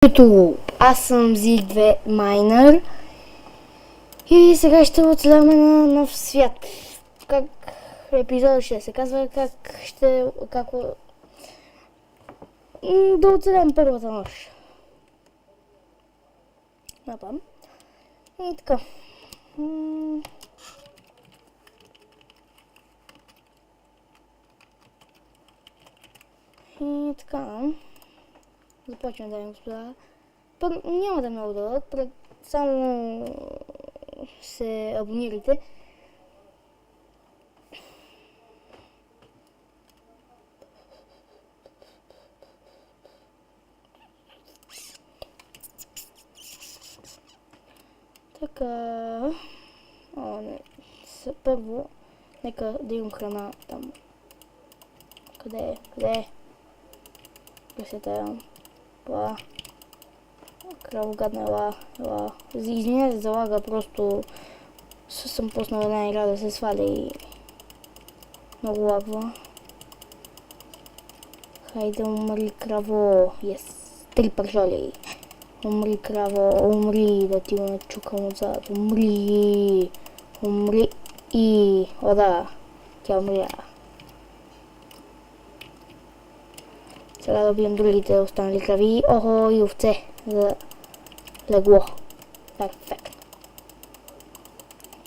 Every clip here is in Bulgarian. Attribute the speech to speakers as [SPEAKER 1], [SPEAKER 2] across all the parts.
[SPEAKER 1] YouTube, аз съм Zig2 Miner и сега ще оцеляваме на нов свят. Как епизодът ще се казва, как да оцелявам първата нощ. Напам. И така. И така. Започваме, дами и господа. Няма да е много дълъг, само се абонирайте. Така. Първо, нека да имам храна там. Къде е? Къде е? Кралогадна ела. Извинете за лага, просто съм пуснал една игра да се сваля и много лагва. Хайде, умри, краво. Три пържоли. Умри, краво, умри, да ти го начукам отзад. Умри и... О, да, тя умря. Сега да убием другите останали крави. Охо, и овце за легло. Перфектно.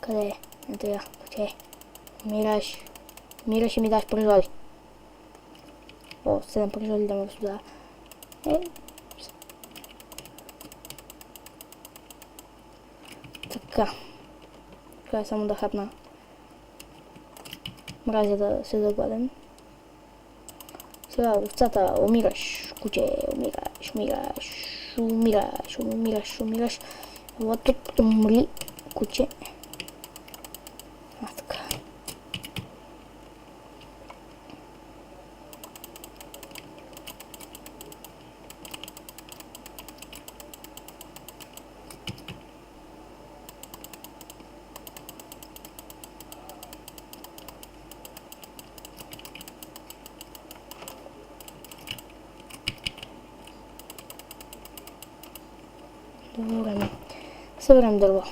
[SPEAKER 1] Къде е? Не трябва. Къде? Мираш и ми даш пържоли. О, 7 пържоли, дами и господа. Така. Трябва само да хапна. Мразя да се загладен. Сега овцата, умираш, куче, умираш. Ела тук, умри, куче. Така. Добре. Съберем дърво.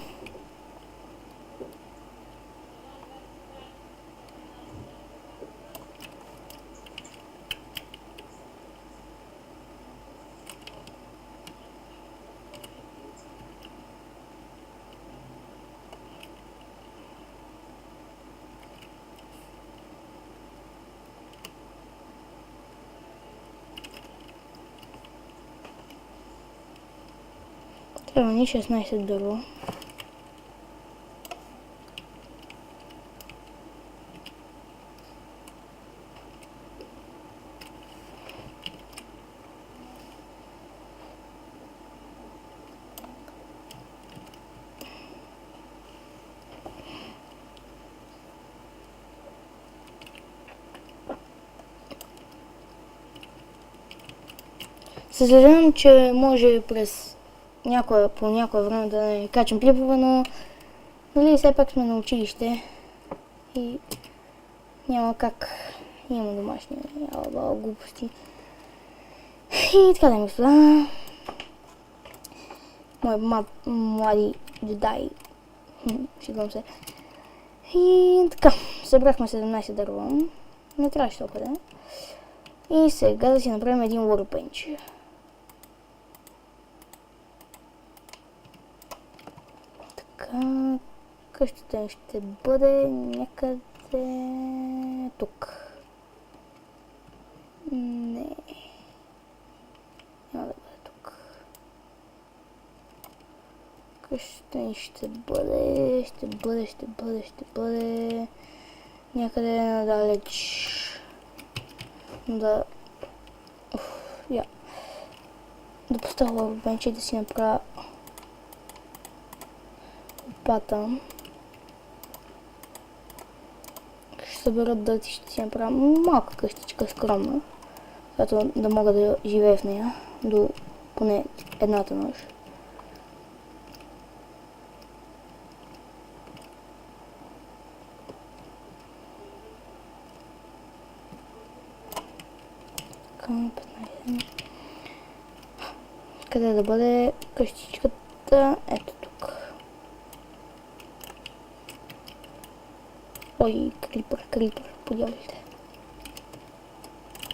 [SPEAKER 1] Трябва ни 16 дърво. Съжалявам, че може по някое време да не качам клипове, но нали все пак сме на училище и няма как, има домашни глупости. И така, дами и господа, мои млади дедаи, шегувам се. И така, събрахме 17 дърва, не трябваше толкова да. И сега да си направим един workbench. Къщата ще бъде някъде тук. Не. Няма да бъде тук. Къщата ще бъде някъде надалеч. Да поставя workbench и да си направя лопата. Ще събера дърти, ще си направя малка къщичка скромна, която да мога да живея в нея до поне едната нощ. Така, 15. Къде да бъде къщичката? Ето тук. Ой, крипър, подявайте.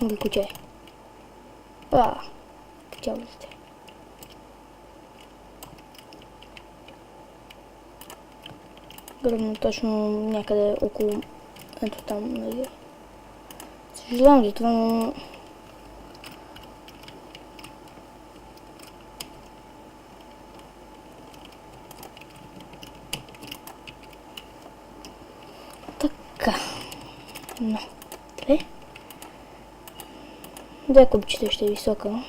[SPEAKER 1] Моли куче. Подявайте. Гръмна точно някъде около... Ето там, нали. Съжалявам за това, но... Така. Но. Две купчета ще е висока.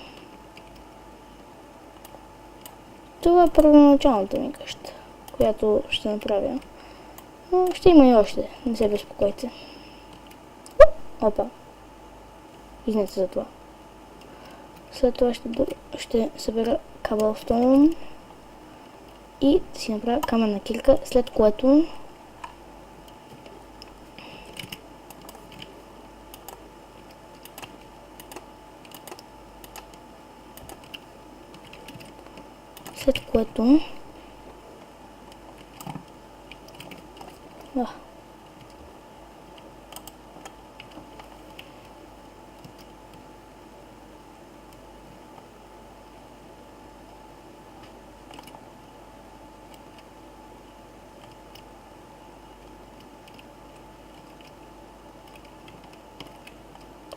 [SPEAKER 1] Това е първоначалната ми къща, която ще направя. Но ще има и още, не се безпокойте. Опа. Извинете за това. След това ще събера кабелстоун и да си направя каменна кирка, след което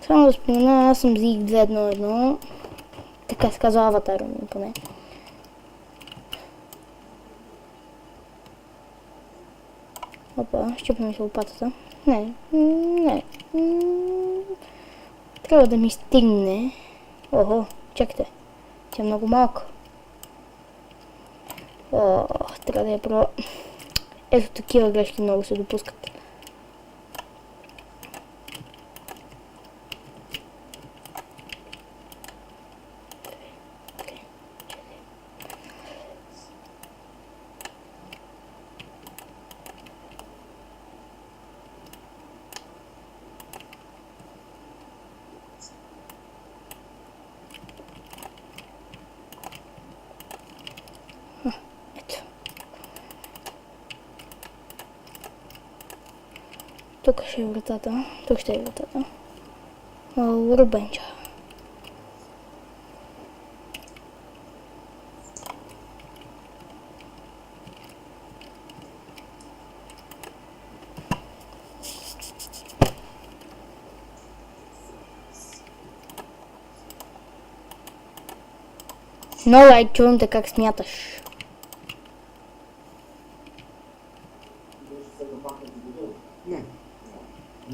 [SPEAKER 1] само да спомена, аз съм Зиг 211. Така се казва аватара ми поне. Опа, щупна ми се лопатата. Не. Трябва да ми стигне. Охо, чакайте. Тя е много малка. Трябва да я пробва. Ето такива грешки много се допускат. Тук ще е вратата. Тук ще е вратата. Рубенча. Но, чувам те как смяташ.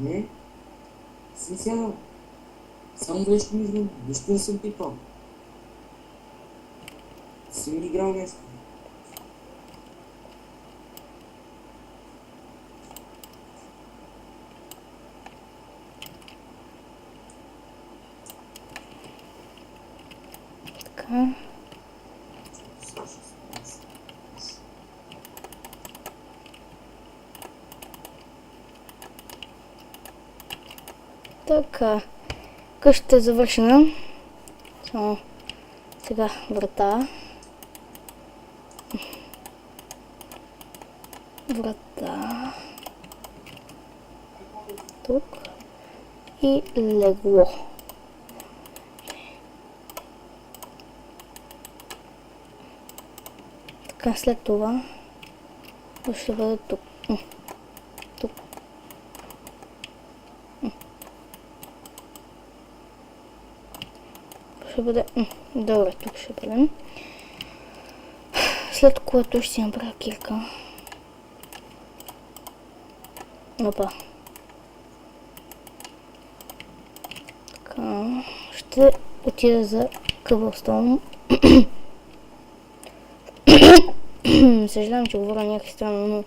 [SPEAKER 2] Не. Съм сядал. Само нещо ми звън. Нищо не съм пипал. Съм играл нещо.
[SPEAKER 1] Така. Така, къщата е завършена. Само сега врата. Тук. И легло. Така, след това ще бъде тук. Ще бъде... Добре, тук ще бъдем. След което ще си направя кирка. Опа. Така. Ще отида за къбълстоун. Съжалявам, че говоря някакви странно,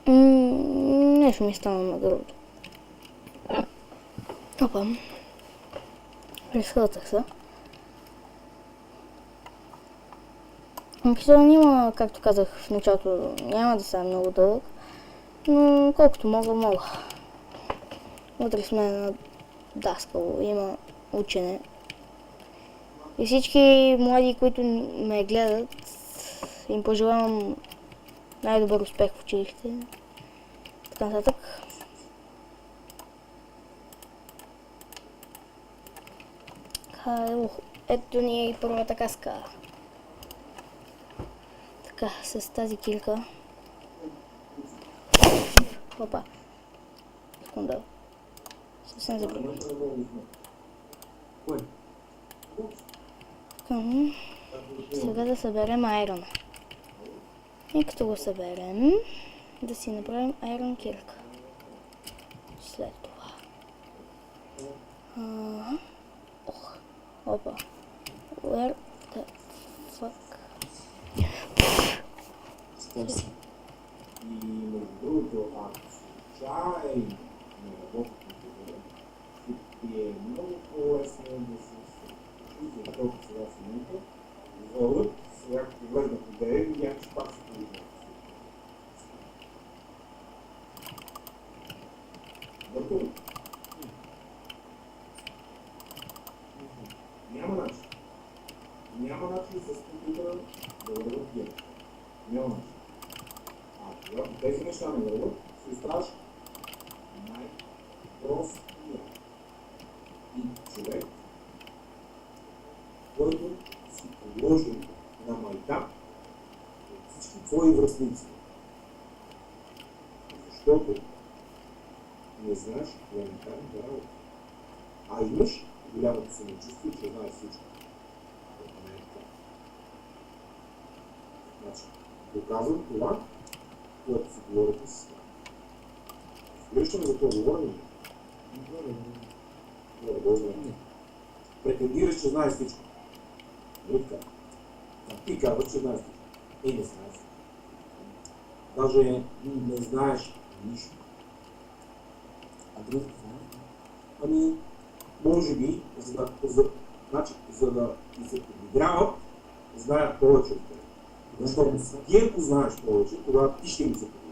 [SPEAKER 1] но... нещо ми е станало на гърлото. Опа. Разхълтах се. Епизодът няма, както казах в началото, няма да са много дълъг, но колкото мога. Утре сме на Даскало, има учене. И всички млади, които ме гледат, им пожелавам най-добър успех в училище. Така нататък. Ето ни е и първата каска. Така, с тази килка. Опа. Секунда. Съвсем забравих. Сега да съберем айрона. И като го съберем, да си направим айрон кирка. След това. Опа. Where the fuck?
[SPEAKER 3] Стърси. И между другото, ако случайно не работи компютъра, ще ти е много по-лесно да се случи, защото сега в момента вълът, сега като влезна в идея, видях, че пак се получава. Върху. Няма начин. Няма начин с компютъра да върват гейм. Няма начин. А когато тези неща не върват, се изправиш най-простия. И човек, който си положил на майдан от всички твои връстници. Защото не знаеш елементарната работа. А имаш голямото самочувствие, че знаеш всичко. Това не е така. Значи, доказвам това, което си говорите с това. Връщаме за това говорене. Претендираш, че знаеш всичко. Нали така? А ти казваш, че знаеш всичко. И не знаеш. Даже не знаеш нищо.
[SPEAKER 2] А другите знаят?
[SPEAKER 3] Ами, може би, за да ти се подиграват, знаят повече от теб. Защото ти ако знаеш повече, тогава ти ще ги се подиграват.